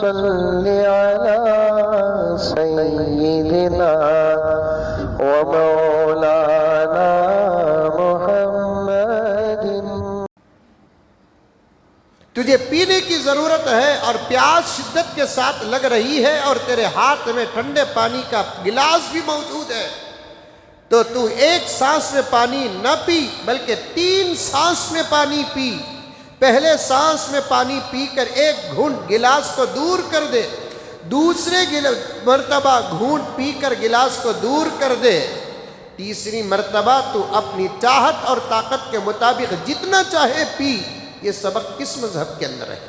صل على سيدنا ومولانا محمد۔ تجھے پینے کی ضرورت ہے اور پیاس شدت کے ساتھ لگ رہی ہے اور تیرے ہاتھ میں ٹھنڈے پانی کا گلاس بھی موجود ہے، تو تو ایک سانس میں پانی نہ پی بلکہ 3 سانس میں پانی پی۔ پہلے سانس میں پانی پی کر ایک گھونٹ گلاس کو دور کر دے، دوسرے مرتبہ گھونٹ پی کر گلاس کو دور کر دے، تیسری مرتبہ تو اپنی چاہت اور طاقت کے مطابق جتنا چاہے پی۔ یہ سبق کس مذہب کے اندر ہے؟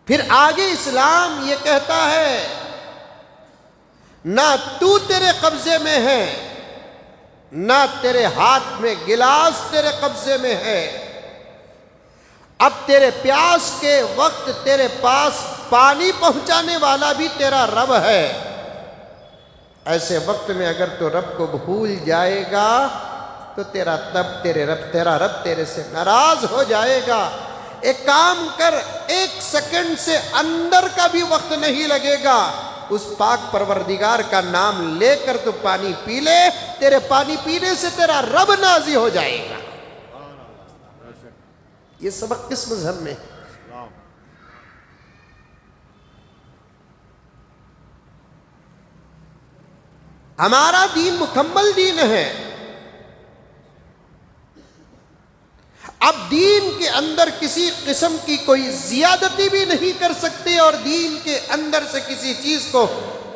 پھر آگے اسلام یہ کہتا ہے نہ تو تیرے قبضے میں ہے، نہ تیرے ہاتھ میں گلاس تیرے قبضے میں ہے، اب تیرے پیاس کے وقت تیرے پاس پانی پہنچانے والا بھی تیرا رب ہے۔ ایسے وقت میں اگر تو رب کو بھول جائے گا تو تیرا رب تیرے سے ناراض ہو جائے گا۔ ایک کام کر، 1 سیکنڈ سے اندر کا بھی وقت نہیں لگے گا، اس پاک پروردگار کا نام لے کر تو پانی پی لے، تیرے پانی پینے سے تیرا رب راضی ہو جائے گا۔ یہ سبق کس مذہب میں؟ ہمارا دین مکمل دین ہے۔ اب دین کے اندر کسی قسم کی کوئی زیادتی بھی نہیں کر سکتے اور دین کے اندر سے کسی چیز کو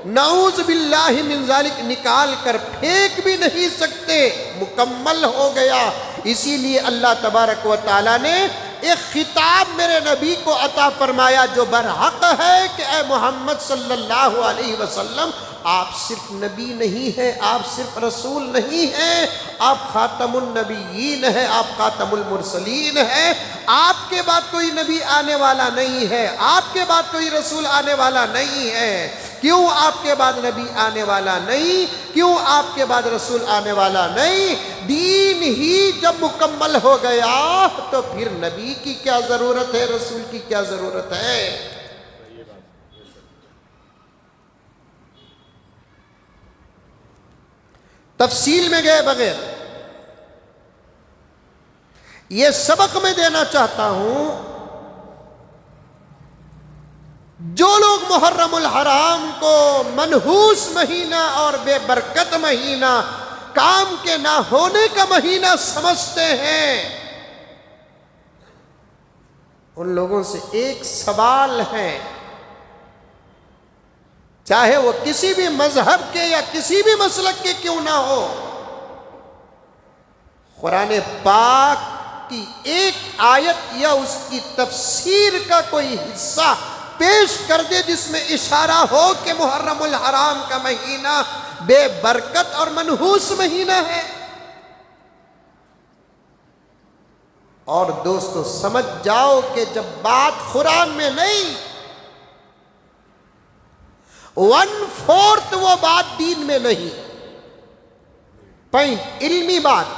نعوذ باللہ من ذالک نکال کر پھینک بھی نہیں سکتے، مکمل ہو گیا۔ اسی لیے اللہ تبارک و تعالیٰ نے ایک خطاب میرے نبی کو عطا فرمایا جو برحق ہے کہ اے محمد صلی اللہ علیہ وسلم، آپ صرف نبی نہیں ہیں، آپ صرف رسول نہیں ہیں، آپ خاتم النبیین ہیں، آپ خاتم المرسلین ہیں۔ آپ کے بعد کوئی نبی آنے والا نہیں ہے، آپ کے بعد کوئی رسول آنے والا نہیں ہے۔ کیوں آپ کے بعد نبی آنے والا نہیں؟ کیوں آپ کے بعد رسول آنے والا نہیں؟ دین ہی جب مکمل ہو گیا تو پھر نبی کی کیا ضرورت ہے، رسول کی کیا ضرورت ہے؟ تفصیل میں گئے بغیر یہ سبق میں دینا چاہتا ہوں، جو لوگ محرم الحرام کو منحوس مہینہ اور بے برکت مہینہ، کام کے نہ ہونے کا مہینہ سمجھتے ہیں، ان لوگوں سے ایک سوال ہے، چاہے وہ کسی بھی مذہب کے یا کسی بھی مسلک کے کیوں نہ ہو، قرآن پاک کی ایک آیت یا اس کی تفسیر کا کوئی حصہ پیش کر دے جس میں اشارہ ہو کہ محرم الحرام کا مہینہ بے برکت اور منحوس مہینہ ہے۔ اور دوستو سمجھ جاؤ کہ جب بات قرآن میں نہیں، 1/4 وہ بات دین میں نہیں، پوائنٹ علمی بات،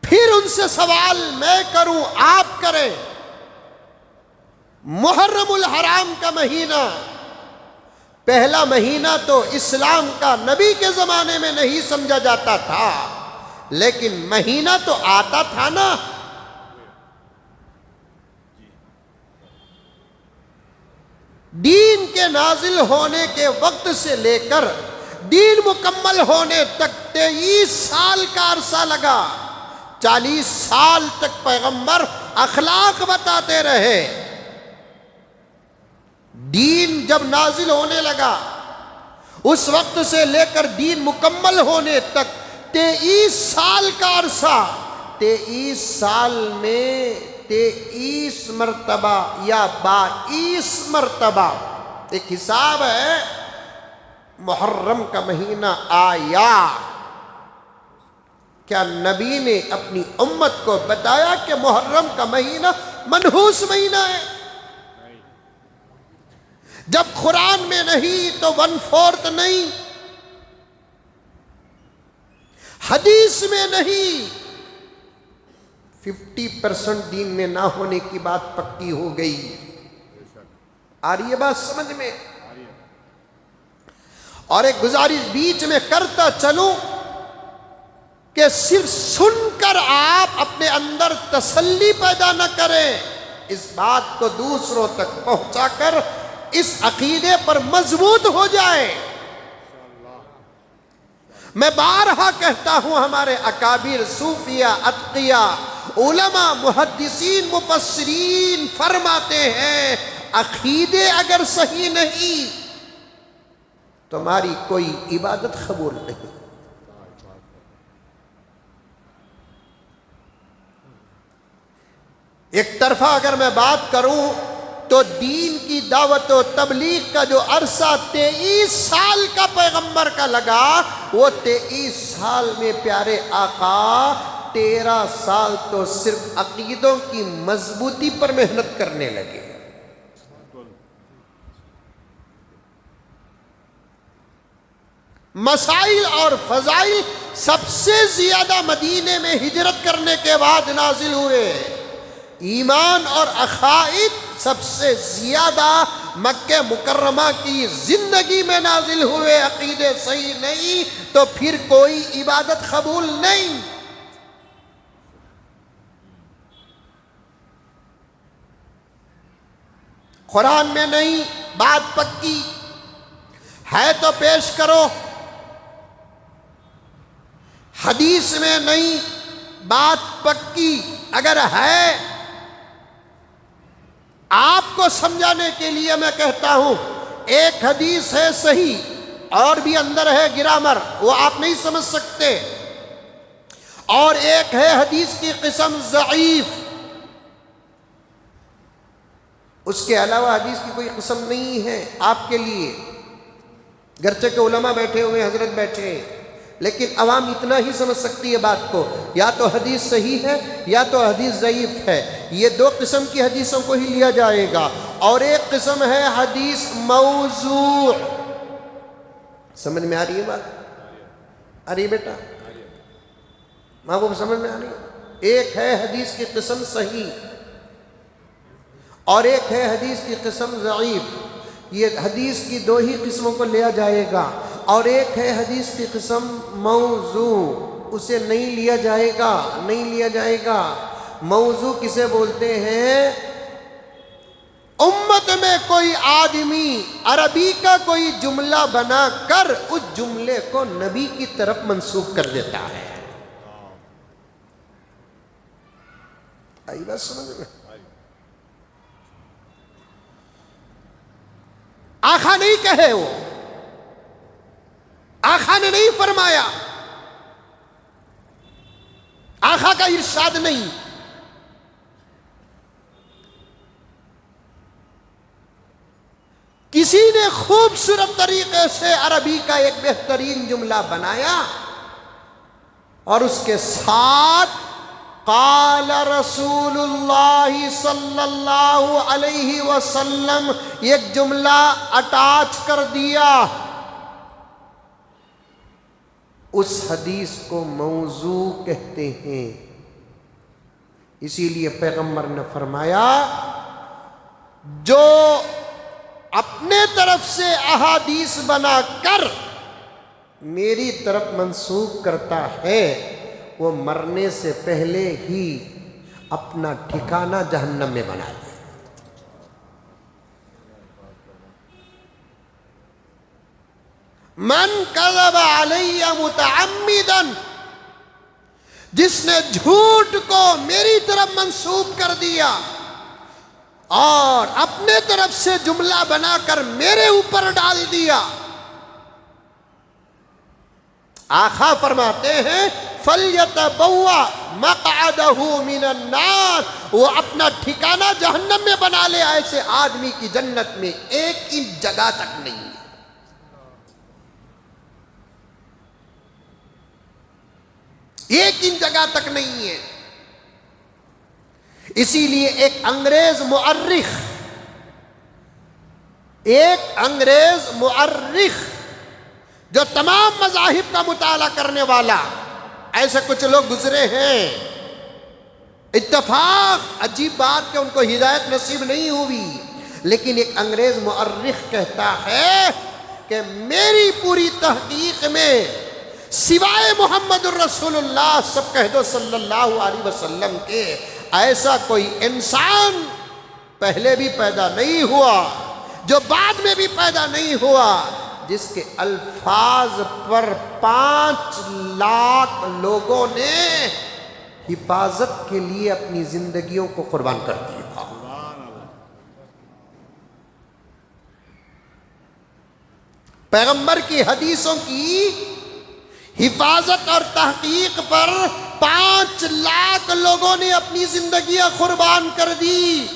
پھر ان سے سوال میں کروں آپ کریں، محرم الحرام کا مہینہ پہلا مہینہ تو اسلام کا نبی کے زمانے میں نہیں سمجھا جاتا تھا، لیکن مہینہ تو آتا تھا نا۔ دین کے نازل ہونے کے وقت سے لے کر دین مکمل ہونے تک 23 سال کا عرصہ لگا، 40 سال تک پیغمبر اخلاق بتاتے رہے۔ دین جب نازل ہونے لگا اس وقت سے لے کر دین مکمل ہونے تک 23 سال کا عرصہ، 23 سال میں 23 مرتبہ یا 22 مرتبہ ایک حساب ہے، محرم کا مہینہ آیا۔ کیا نبی نے اپنی امت کو بتایا کہ محرم کا مہینہ منحوس مہینہ ہے؟ جب قرآن میں نہیں تو 1/4 نہیں، حدیث میں نہیں، 50% دین میں نہ ہونے کی بات پکی ہو گئی۔ آ رہی ہے بات سمجھ میں؟ اور ایک گزارش بیچ میں کرتا چلوں کہ صرف سن کر آپ اپنے اندر تسلی پیدا نہ کریں، اس بات کو دوسروں تک پہنچا کر اس عقیدے پر مضبوط ہو جائیں۔ میں بارہا کہتا ہوں، ہمارے اکابر صوفیہ، اتقیاء، علماء، محدثین، مفسرین فرماتے ہیں عقیدے اگر صحیح نہیں تمہاری کوئی عبادت قبول نہیں۔ ایک طرفہ اگر میں بات کروں تو دین کی دعوت و تبلیغ کا جو عرصہ 23 سال کا پیغمبر کا لگا، وہ 23 سال میں پیارے آقا 13 سال تو صرف عقیدوں کی مضبوطی پر محنت کرنے لگے۔ مسائل اور فضائل سب سے زیادہ مدینے میں ہجرت کرنے کے بعد نازل ہوئے، ایمان اور عقائد سب سے زیادہ مکہ مکرمہ کی زندگی میں نازل ہوئے۔ عقیدے صحیح نہیں تو پھر کوئی عبادت قبول نہیں۔ قرآن میں نہیں، بات پکی ہے تو پیش کرو، حدیث میں نہیں، بات پکی اگر ہے آپ کو سمجھانے کے لیے میں کہتا ہوں، ایک حدیث ہے صحیح اور بھی اندر ہے گرامر، وہ آپ نہیں سمجھ سکتے، اور ایک ہے حدیث کی قسم ضعیف، اس کے علاوہ حدیث کی کوئی قسم نہیں ہے آپ کے لیے۔ گرچہ کہ علماء بیٹھے ہوئے، حضرت بیٹھے ہیں، لیکن عوام اتنا ہی سمجھ سکتی ہے بات کو، یا تو حدیث صحیح ہے یا تو حدیث ضعیف ہے، یہ دو قسم کی حدیثوں کو ہی لیا جائے گا۔ اور ایک قسم ہے حدیث موضوع۔ سمجھ میں آ رہی ہے بات؟ آ رہی ہے بیٹا؟ ماں کو سمجھ میں آ رہی ہے؟ ایک ہے حدیث کی قسم صحیح اور ایک ہے حدیث کی قسم ضعیف، یہ حدیث کی دو ہی قسموں کو لیا جائے گا، اور ایک ہے حدیث کی قسم موضوع، اسے نہیں لیا جائے گا، نہیں لیا جائے گا۔ موضوع کسے بولتے ہیں؟ امت میں کوئی آدمی عربی کا کوئی جملہ بنا کر اس جملے کو نبی کی طرف منسوب کر دیتا ہے۔ آئی بات سمجھ میں؟ آقا نہیں کہے، وہ آقا نے نہیں فرمایا، آقا کا ارشاد نہیں، کسی نے خوبصورت طریقے سے عربی کا ایک بہترین جملہ بنایا اور اس کے ساتھ قال رسول اللہ صلی اللہ علیہ وسلم ایک جملہ اٹیچ کر دیا، اس حدیث کو موضوع کہتے ہیں۔ اسی لیے پیغمبر نے فرمایا، جو اپنے طرف سے احادیث بنا کر میری طرف منسوب کرتا ہے، وہ مرنے سے پہلے ہی اپنا ٹھکانہ جہنم میں بنا لے۔ من کذب علی متعمدا، جس نے جھوٹ کو میری طرف منسوب کر دیا اور اپنے طرف سے جملہ بنا کر میرے اوپر ڈال دیا، آقا فرماتے ہیں فَلْيَتَبَوَّأْ مَقْعَدَهُ مِنَ النَّارِ، وہ اپنا ٹھکانہ جہنم میں بنا لے۔ ایسے آدمی کی جنت میں ایک انچ جگہ تک نہیں ہے، ایک انچ جگہ تک نہیں ہے۔ اسی لیے ایک انگریز مؤرخ جو تمام مذاہب کا مطالعہ کرنے والا، ایسے کچھ لوگ گزرے ہیں، اتفاق عجیب بات کہ ان کو ہدایت نصیب نہیں ہوئی، لیکن ایک انگریز مؤرخ کہتا ہے کہ میری پوری تحقیق میں سوائے محمد الرسول اللہ سب کہہ دو صلی اللہ علیہ وسلم کے، ایسا کوئی انسان پہلے بھی پیدا نہیں ہوا، جو بعد میں بھی پیدا نہیں ہوا، جس کے الفاظ پر 5 لاکھ لوگوں نے حفاظت کے لیے اپنی زندگیوں کو قربان کر دیا۔ پیغمبر کی حدیثوں کی حفاظت اور تحقیق پر 5 لاکھ لوگوں نے اپنی زندگیاں قربان کر دی۔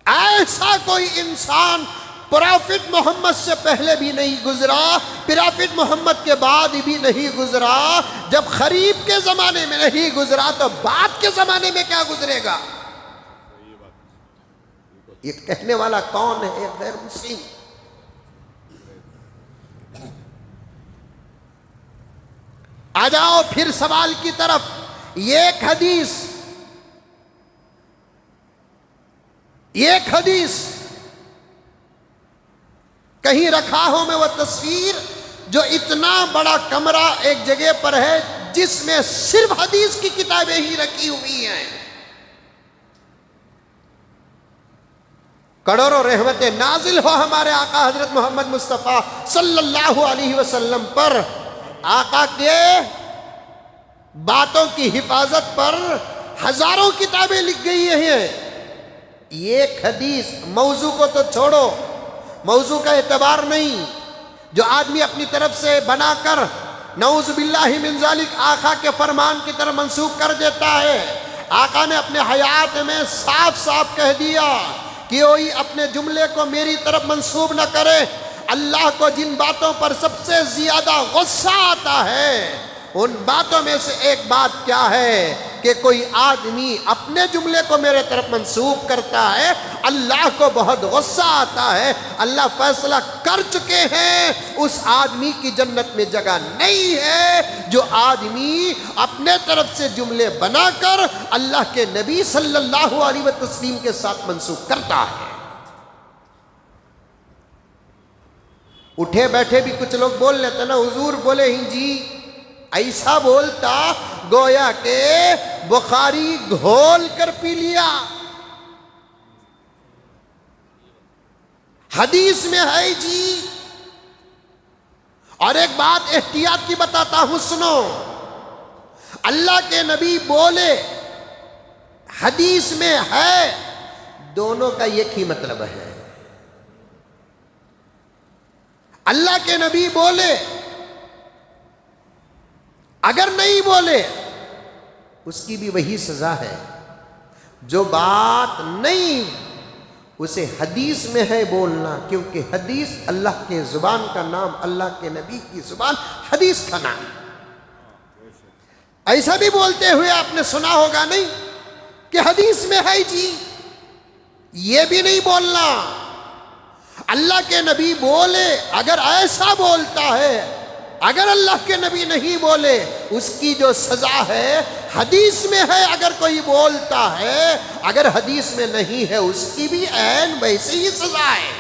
ایسا کوئی انسان پروفٹ محمد سے پہلے بھی نہیں گزرا، پروفٹ محمد کے بعد بھی نہیں گزرا۔ جب قریب کے زمانے میں نہیں گزرا تو بعد کے زمانے میں کیا گزرے گا؟ یہ کہنے والا کون ہے؟ ایک غیر مسلم۔ آ جاؤ پھر سوال کی طرف۔ ایک حدیث کہیں رکھا ہو میں وہ تصویر، جو اتنا بڑا کمرہ ایک جگہ پر ہے جس میں صرف حدیث کی کتابیں ہی رکھی ہوئی ہیں۔ کروڑوں رحمتیں نازل ہو ہمارے آقا حضرت محمد مصطفیٰ صلی اللہ علیہ وسلم پر۔ آقا کے باتوں کی حفاظت پر ہزاروں کتابیں لکھ گئی ہیں۔ ایک حدیث، موضوع کو تو چھوڑو، موضوع کا اعتبار نہیں، جو آدمی اپنی طرف سے بنا کر نعوذ باللہ من ذالک آقا کے فرمان کی طرف منسوخ کر دیتا ہے۔ آقا نے اپنے حیات میں صاف صاف کہہ دیا کہ کوئی اپنے جملے کو میری طرف منسوب نہ کرے۔ اللہ کو جن باتوں پر سب سے زیادہ غصہ آتا ہے، ان باتوں میں سے ایک بات کیا ہے کہ کوئی آدمی اپنے جملے کو میرے طرف منسوب کرتا ہے، اللہ کو بہت غصہ آتا ہے۔ اللہ فیصلہ کر چکے ہیں اس آدمی کی جنت میں جگہ نہیں ہے جو آدمی اپنے طرف سے جملے بنا کر اللہ کے نبی صلی اللہ علیہ وسلم کے ساتھ منسوب کرتا ہے۔ اٹھے بیٹھے بھی کچھ لوگ بول لیتے نا، حضور بولے ہی جی، ایسا بولتا گویا کہ بخاری گھول کر پی لیا۔ حدیث میں ہے جی۔ اور ایک بات احتیاط کی بتاتا ہوں، سنو، اللہ کے نبی بولے، حدیث میں ہے، دونوں کا ایک ہی مطلب ہے۔ اللہ کے نبی بولے، اگر نہیں بولے اس کی بھی وہی سزا ہے۔ جو بات نہیں اسے حدیث میں ہے بولنا، کیونکہ حدیث اللہ کے زبان کا نام، اللہ کے نبی کی زبان حدیث کا نام۔ ایسا بھی بولتے ہوئے آپ نے سنا ہوگا نہیں کہ حدیث میں ہے جی، یہ بھی نہیں بولنا۔ اللہ کے نبی بولے، اگر ایسا بولتا ہے، اگر اللہ کے نبی نہیں بولے اس کی جو سزا ہے حدیث میں ہے۔ اگر کوئی بولتا ہے، اگر حدیث میں نہیں ہے اس کی بھی عین ویسے ہی سزا ہے۔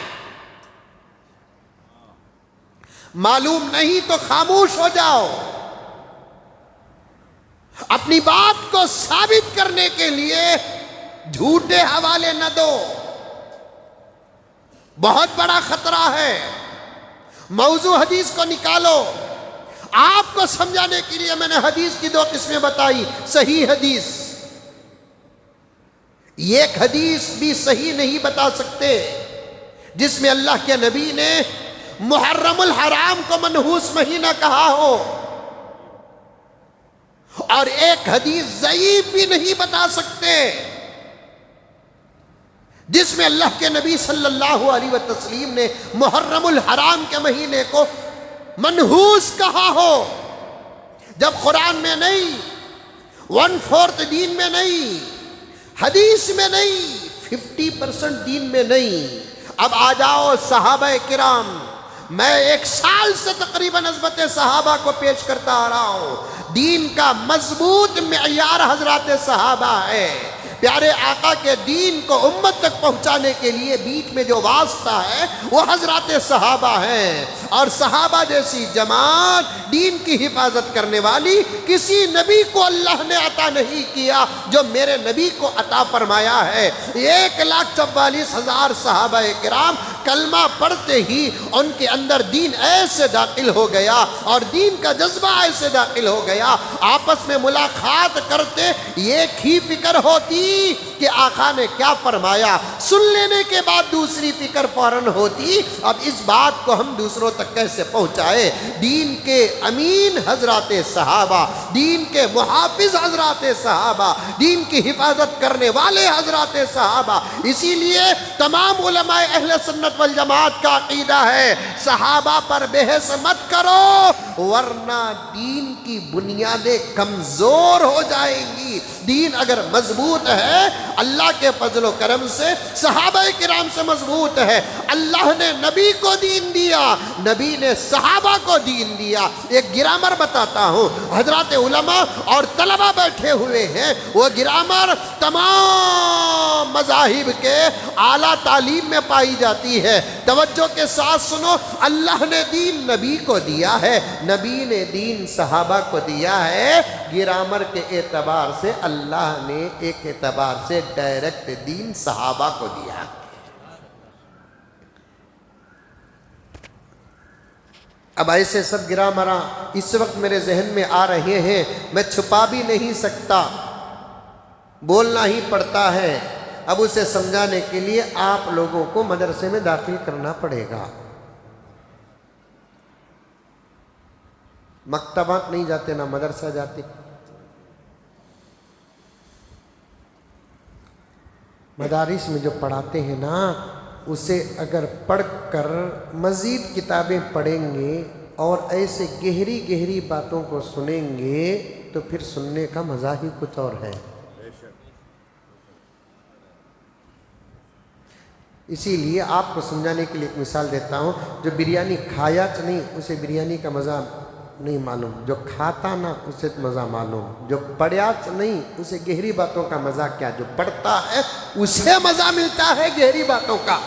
معلوم نہیں تو خاموش ہو جاؤ، اپنی بات کو ثابت کرنے کے لیے جھوٹے حوالے نہ دو، بہت بڑا خطرہ ہے۔ موضوع حدیث کو نکالو۔ آپ کو سمجھانے کے لیے میں نے حدیث کی 2 قسمیں بتائی، صحیح حدیث۔ ایک حدیث بھی صحیح نہیں بتا سکتے جس میں اللہ کے نبی نے محرم الحرام کو منحوس مہینہ کہا ہو، اور ایک حدیث ضعیف بھی نہیں بتا سکتے جس میں اللہ کے نبی صلی اللہ علیہ وسلم نے محرم الحرام کے مہینے کو منحوس کہا ہو۔ جب قرآن میں نہیں، 1/4 دین میں نہیں، حدیث میں نہیں، 50% دین میں نہیں۔ اب آ جاؤ صحابہ کرام، میں 1 سال سے تقریباً عظمت صحابہ کو پیش کرتا آ رہا ہوں۔ دین کا مضبوط معیار حضرات صحابہ ہے۔ پیارے آقا کے دین کو امت تک پہنچانے کے لیے بیچ میں جو واسطہ ہے وہ حضرات صحابہ ہیں، اور صحابہ جیسی جماعت دین کی حفاظت کرنے والی کسی نبی کو اللہ نے عطا نہیں کیا جو میرے نبی کو عطا فرمایا ہے۔ 1,44,000 صحابہ کرام کلمہ پڑھتے ہی ان کے اندر دین ایسے داخل ہو گیا اور دین کا جذبہ ایسے داخل ہو گیا، آپس میں ملاقات کرتے ایک ہی فکر ہوتی کہ آقا نے کیا فرمایا، سن لینے کے بعد دوسری فکر فوراً ہوتی، اب اس بات کو ہم دوسروں تک کیسے پہنچائے۔ دین کے امین حضرات صحابہ، دین کے محافظ حضرات صحابہ، دین کی حفاظت کرنے والے حضرات صحابہ۔ اسی لیے تمام علماء اہل سنت والجماعت کا عقیدہ ہے صحابہ پر بحث مت کرو ورنہ دین کی بنیادیں کمزور ہو جائیں گی۔ دین اگر مضبوط ہے اللہ کے فضل و کرم سے، صحابہ کرام سے مضبوط ہے۔ اللہ نے نبی کو دین دیا، نبی نے صحابہ کو دین دیا۔ ایک گرامر بتاتا ہوں، حضرات علماء اور طلبہ بیٹھے ہوئے ہیں، وہ گرامر تمام مذاہب کے اعلیٰ تعلیم میں پائی جاتی ہے۔ توجہ کے ساتھ سنو، اللہ نے دین نبی کو دیا ہے، نبی نے دین صحابہ کو دیا ہے۔ گرامر کے اعتبار سے اللہ نے ایک اعتبار سے ڈائریکٹ دین صحابہ کو دیا۔ اب ایسے سب گرامراں اس وقت میرے ذہن میں آ رہے ہیں، میں چھپا بھی نہیں سکتا، بولنا ہی پڑتا ہے۔ اب اسے سمجھانے کے لیے آپ لوگوں کو مدرسے میں داخل کرنا پڑے گا۔ مکتبات نہیں جاتے، نہ مدرسہ جاتے۔ مدارس میں جو پڑھاتے ہیں نا، اسے اگر پڑھ کر مزید کتابیں پڑھیں گے اور ایسے گہری گہری باتوں کو سنیں گے تو پھر سننے کا مزہ ہی کچھ اور ہے۔ اسی لیے آپ کو سمجھانے کے لیے ایک مثال دیتا ہوں، جو بریانی کھایا تو نہیں اسے بریانی کا مزہ نہیں معلوم، جو کھاتا نا اسے مزہ معلوم، جو پڑھا نہیں اسے گہری باتوں کا مزہ کیا، جو پڑھتا ہے اسے مزہ ملتا ہے گہری باتوں کا۔